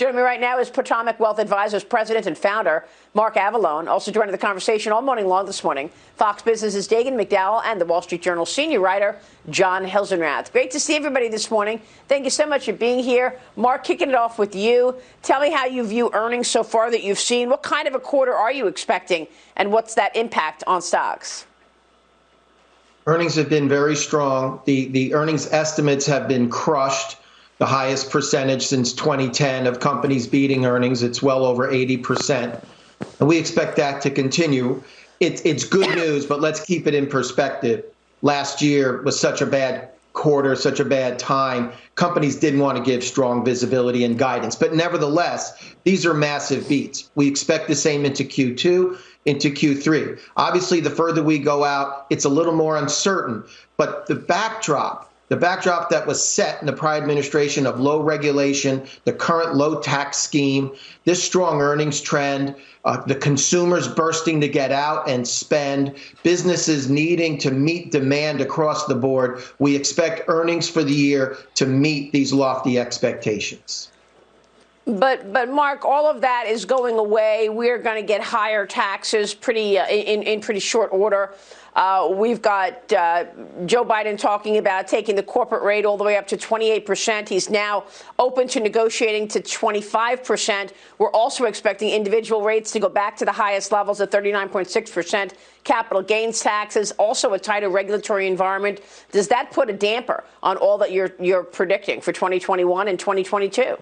Joining me right now is Potomac Wealth Advisors President and Founder Mark Avallone. Also joining the conversation all morning long this morning, Fox Business's Dagan McDowell and the Wall Street Journal senior writer John Hilsenrath. Great to see everybody this morning. Thank you so much for being here. Mark, kicking it off with you. Tell me how you view earnings so far that you've seen. What kind of a quarter are you expecting, and what's that impact on stocks? Earnings have been very strong. The earnings estimates have been crushed. The highest percentage since 2010 of companies beating earnings. It's well over 80%. And we expect that to continue. It's good news, but let's keep it in perspective. Last year was such a bad quarter, such a bad time. Companies didn't want to give strong visibility and guidance. But nevertheless, these are massive beats. We expect the same into Q2, into Q3. Obviously, the further we go out, it's a little more uncertain. But the backdrop that was set in the prior administration of low regulation, the current low tax scheme, this strong earnings trend, the consumers bursting to get out and spend, businesses needing to meet demand across the board, we expect earnings for the year to meet these lofty expectations. But Mark, all of that is going away. We're going to get higher taxes in pretty short order. We've got Joe Biden talking about taking the corporate rate all the way up to 28%. He's now open to negotiating to 25%. We're also expecting individual rates to go back to the highest levels at 39.6%. Capital gains taxes, also a tighter regulatory environment. Does that put a damper on all that you're predicting for 2021 and 2022?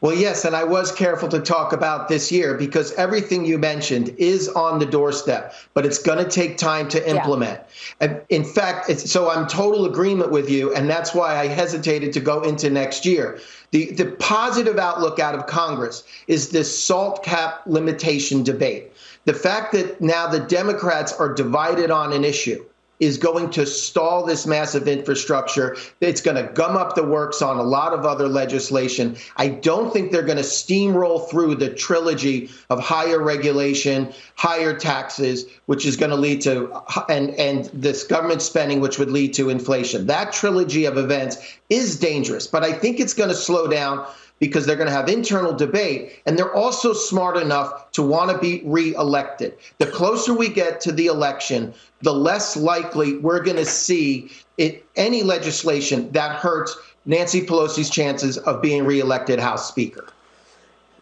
Well, yes, and I was careful to talk about this year because everything you mentioned is on the doorstep, but it's going to take time to implement. Yeah. And in fact, so I'm total agreement with you, and that's why I hesitated to go into next year. The positive outlook out of Congress is this SALT cap limitation debate. The fact that now the Democrats are divided on an issue is going to stall this massive infrastructure. It's going to gum up the works on a lot of other legislation. I don't think they're going to steamroll through the trilogy of higher regulation, higher taxes, which is going to lead to, and this government spending, which would lead to inflation. That trilogy of events is dangerous, but I think it's going to slow down because they're going to have internal debate, and they're also smart enough to want to be reelected. The closer we get to the election, the less likely we're going to see any legislation that hurts Nancy Pelosi's chances of being reelected House Speaker.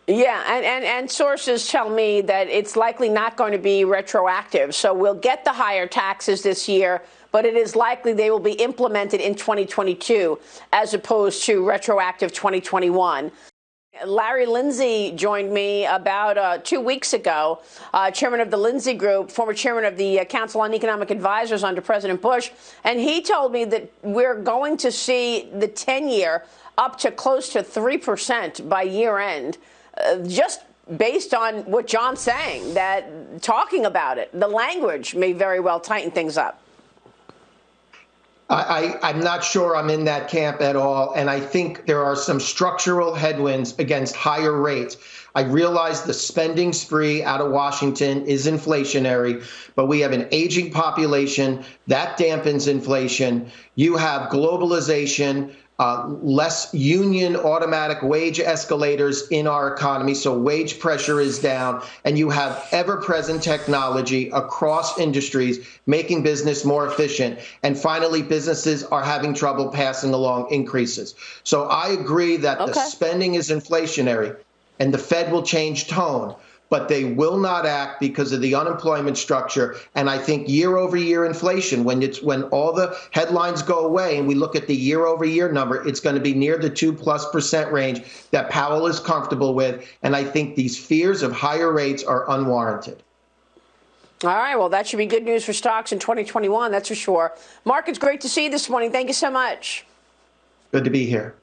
Yeah, and sources tell me that it's likely not going to be retroactive. So we'll get the higher taxes this year, but it is likely they will be implemented in 2022 as opposed to retroactive 2021. Larry Lindsey joined me about 2 weeks ago, chairman of the Lindsey Group, former chairman of the Council on Economic Advisors under President Bush, and he told me that we're going to see the 10-year up to close to 3% by year end, just based on what John's saying, that talking about it, the language may very well tighten things up. I'm not sure I'm in that camp at all, and I think there are some structural headwinds against higher rates. I realize the spending spree out of Washington is inflationary, but we have an aging population that dampens inflation. You have globalization, less union automatic wage escalators in our economy, so wage pressure is down, and you have ever-present technology across industries making business more efficient. And finally, businesses are having trouble passing along increases. So I agree that the spending is inflationary and the Fed will change tone, but they will not act because of the unemployment structure. And I think year-over-year inflation, when all the headlines go away and we look at the year-over-year number, it's going to be near the 2+% range that Powell is comfortable with. And I think these fears of higher rates are unwarranted. All right, well, that should be good news for stocks in 2021, that's for sure. Mark, it's great to see you this morning. Thank you so much. Good to be here.